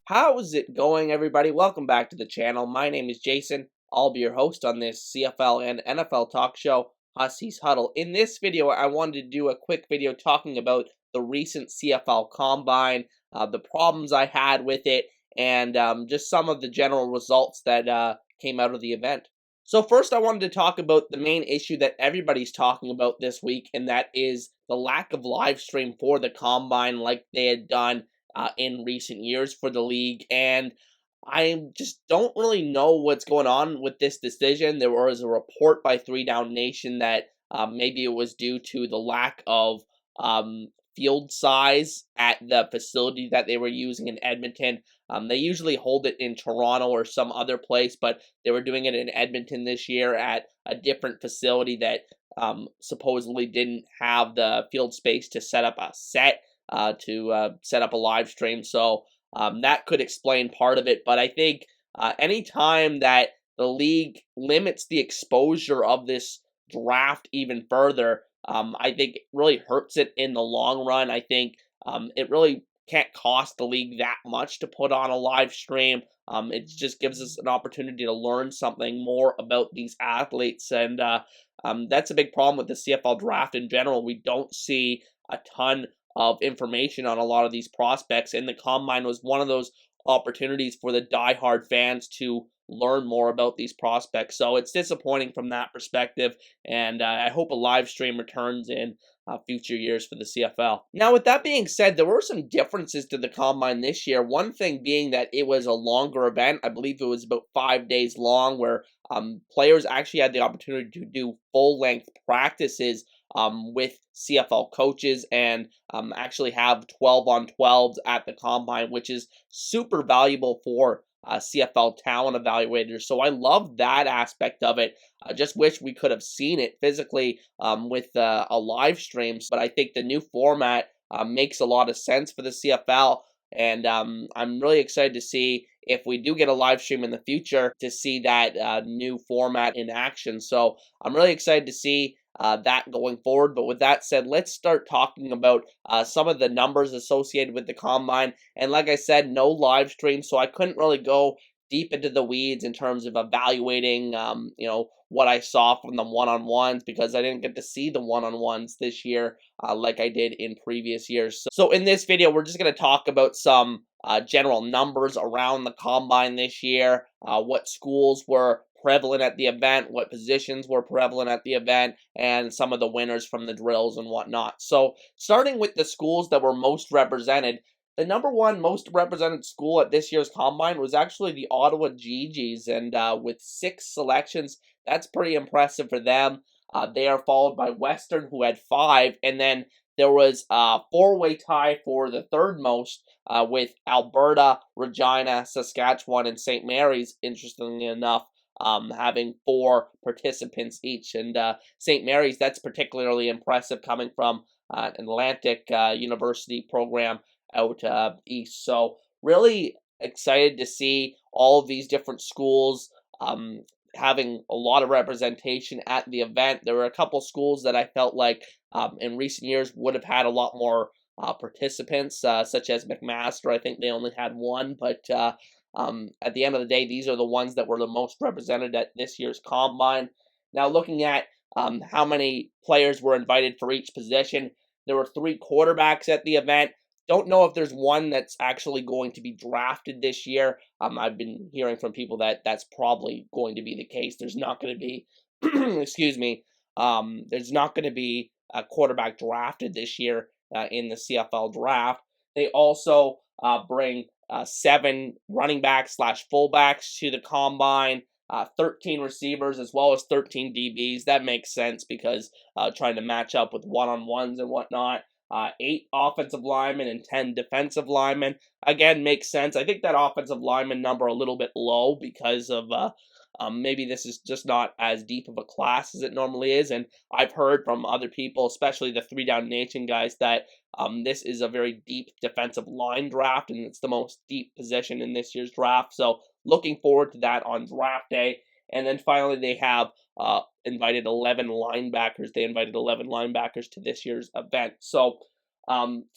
How's it going, everybody? Welcome back to the channel. My name is Jason. I'll be your host on this CFL and NFL talk show, Huskies Huddle. In this video, I wanted to do a quick video talking about the recent CFL Combine, the problems I had with it, and just some of the general results that came out of the event. So first, I wanted to talk about the main issue that everybody's talking about this week, and that is the lack of live stream for the Combine like they had done in recent years for the league, and I just don't really know what's going on with this decision. There was a report by Three Down Nation that maybe it was due to the lack of field size at the facility that they were using in Edmonton. They usually hold it in Toronto or some other place, but they were doing it in Edmonton this year at a different facility that supposedly didn't have the field space to set up a set to set up a live stream. So that could explain part of it. But I think anytime that the league limits the exposure of this draft even further, I think it really hurts it in the long run. I think it really can't cost the league that much to put on a live stream. It just gives us an opportunity to learn something more about these athletes. And that's a big problem with the CFL draft in general. We don't see a ton of information on a lot of these prospects, and the Combine was one of those opportunities for the diehard fans to learn more about these prospects. So it's disappointing from that perspective, and I hope a live stream returns in future years for the CFL. Now, with that being said, there were some differences to the Combine this year. One thing being that it was a longer event. I believe it was about 5 days long, where players actually had the opportunity to do full-length practices with CFL coaches and actually have 12-on-12s at the Combine, which is super valuable for CFL talent evaluators. So I love that aspect of it. I just wish we could have seen it physically with a live stream, but I think the new format makes a lot of sense for the CFL, and I'm really excited to see if we do get a live stream in the future to see that new format in action. So I'm really excited to see that going forward. But with that said, let's start talking about some of the numbers associated with the Combine. And like I said, no live stream, so I couldn't really go deep into the weeds in terms of evaluating, what I saw from the one-on-ones, because I didn't get to see the one-on-ones this year like I did in previous years. So in this video, we're just going to talk about some general numbers around the Combine this year, what schools were prevalent at the event, what positions were prevalent at the event, and some of the winners from the drills and whatnot. So starting with the schools that were most represented, the number one most represented school at this year's Combine was actually the Ottawa Gee-Gees, and with 6 selections, that's pretty impressive for them. They are followed by Western, who had 5, and then there was a 4-way tie for the third most with Alberta, Regina, Saskatchewan, and St. Mary's, interestingly enough, having 4 participants each. And St. Mary's, that's particularly impressive coming from an Atlantic University program out east. So really excited to see all of these different schools having a lot of representation at the event. There were a couple schools that I felt like in recent years would have had a lot more participants, such as McMaster. I think they only had 1, but at the end of the day, these are the ones that were the most represented at this year's Combine. Now, looking at how many players were invited for each position, there were 3 quarterbacks at the event. Don't know if there's one that's actually going to be drafted this year. I've been hearing from people that that's probably going to be the case. There's not going to be, excuse me, there's not going to be a quarterback drafted this year in the CFL draft. They also bring 7 running backs / fullbacks to the Combine, 13 receivers, as well as 13 DBs. That makes sense because trying to match up with one-on-ones and whatnot. 8 offensive linemen and 10 defensive linemen. Again, makes sense. I think that offensive lineman number a little bit low because of maybe this is just not as deep of a class as it normally is. And I've heard from other people, especially the Three Down Nation guys, that this is a very deep defensive line draft, and it's the most deep position in this year's draft. So looking forward to that on draft day. And then finally, they have invited 11 linebackers. They invited 11 linebackers to this year's event. So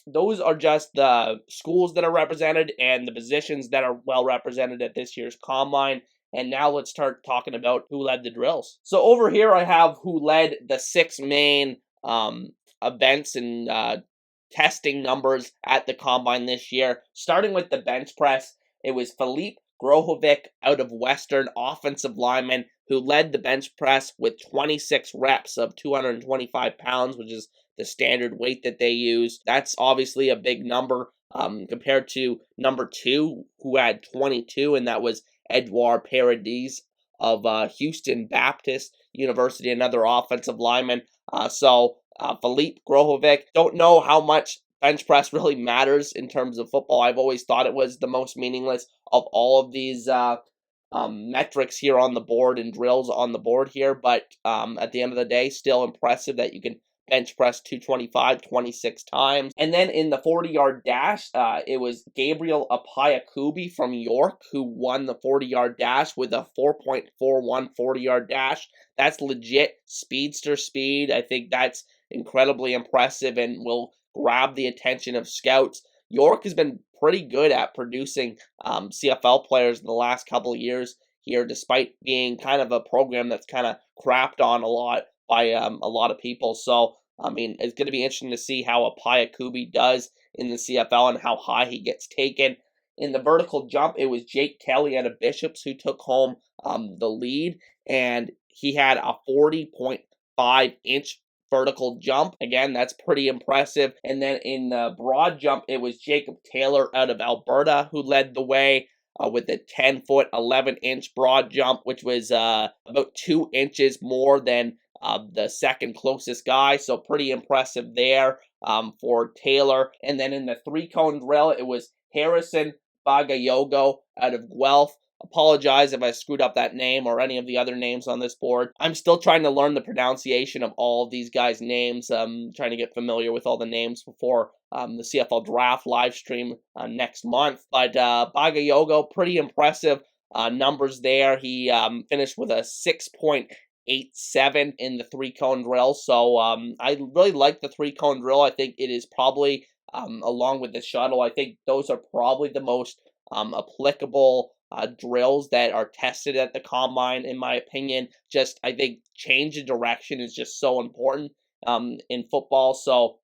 Those are just the schools that are represented and the positions that are well represented at this year's Combine. And now let's start talking about who led the drills. So over here I have who led the 6 main events and testing numbers at the Combine this year. Starting with the bench press, it was Philippe Grohovic out of Western, offensive lineman, who led the bench press with 26 reps of 225 pounds, which is the standard weight that they use. That's obviously a big number compared to number 2, who had 22, and that was Edouard Paradis of Houston Baptist University, another offensive lineman. Philippe Grohovic, don't know how much bench press really matters in terms of football. I've always thought it was the most meaningless of all of these metrics here on the board and drills on the board here, but at the end of the day, still impressive that you can bench press 225 26 times. And then in the 40-yard dash, it was Gabriel Apayakubi from York who won the 40-yard dash with a 4.41 40-yard dash. That's legit speedster speed. I think that's incredibly impressive and will grab the attention of scouts. York has been pretty good at producing CFL players in the last couple of years here, despite being kind of a program that's kind of crapped on a lot by a lot of people. So, I mean, it's going to be interesting to see how Apayakubi does in the CFL and how high he gets taken. In the vertical jump, it was Jake Kelly out of Bishops who took home the lead, and he had a 40.5-inch vertical jump. Again, that's pretty impressive. And then in the broad jump, it was Jacob Taylor out of Alberta who led the way with a 10-foot, 11-inch broad jump, which was about 2 inches more than the second closest guy. So pretty impressive there for Taylor. And then in the 3-cone drill, it was Harrison Bagayogo out of Guelph. Apologize if I screwed up that name or any of the other names on this board. I'm still trying to learn the pronunciation of all of these guys' names. I'm trying to get familiar with all the names before the CFL Draft live stream next month. But Bagayogo, pretty impressive numbers there. He finished with a 6.87 in the 3-cone drill. So I really like the 3-cone drill. I think it is probably, along with the shuttle, I think those are probably the most applicable drills that are tested at the Combine, in my opinion. Just, I think change of direction is just so important in football. So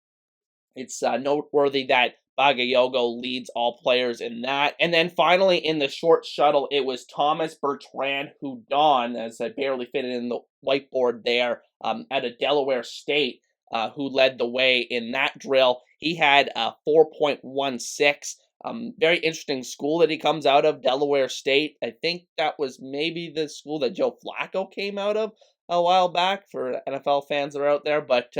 it's noteworthy that Bagayogo leads all players in that. And then finally, in the short shuttle, it was Thomas Bertrand Houdon, as I barely fit it in the whiteboard there, at a Delaware State, who led the way in that drill. He had a 4.16. Very interesting school that he comes out of, Delaware State. I think that was maybe the school that Joe Flacco came out of a while back, for NFL fans that are out there. But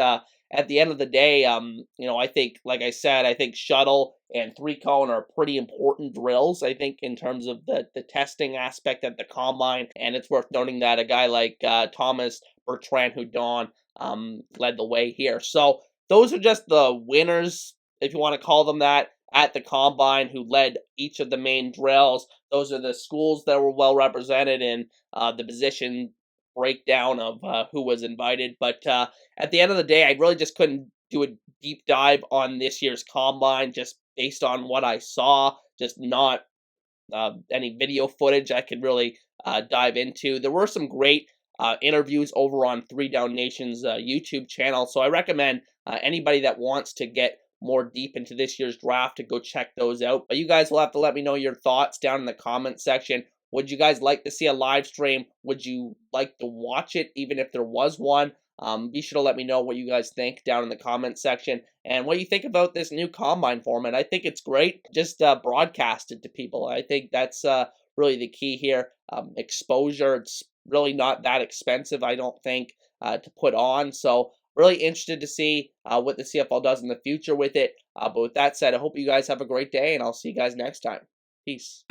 at the end of the day, I think, like I said, I think shuttle and 3-cone are pretty important drills, I think, in terms of the testing aspect at the Combine. And it's worth noting that a guy like Thomas Bertrand Houdon led the way here. So those are just the winners, if you want to call them that, at the Combine, who led each of the main drills. Those are the schools that were well represented in the position breakdown of who was invited. But at the end of the day, I really just couldn't do a deep dive on this year's Combine just based on what I saw, just not any video footage I could really dive into. There were some great interviews over on 3 Down Nation's YouTube channel, so I recommend anybody that wants to get more deep into this year's draft to go check those out. But you guys will have to let me know your thoughts down in the comment section. Would you guys like to see a live stream? Would you like to watch it even if there was one? Be sure to let me know what you guys think down in the comment section and what you think about this new Combine format. I think it's great. Just broadcast it to people. I think that's really the key here. Exposure, it's really not that expensive, I don't think, to put on. So really interested to see what the CFL does in the future with it. But with that said, I hope you guys have a great day, and I'll see you guys next time. Peace.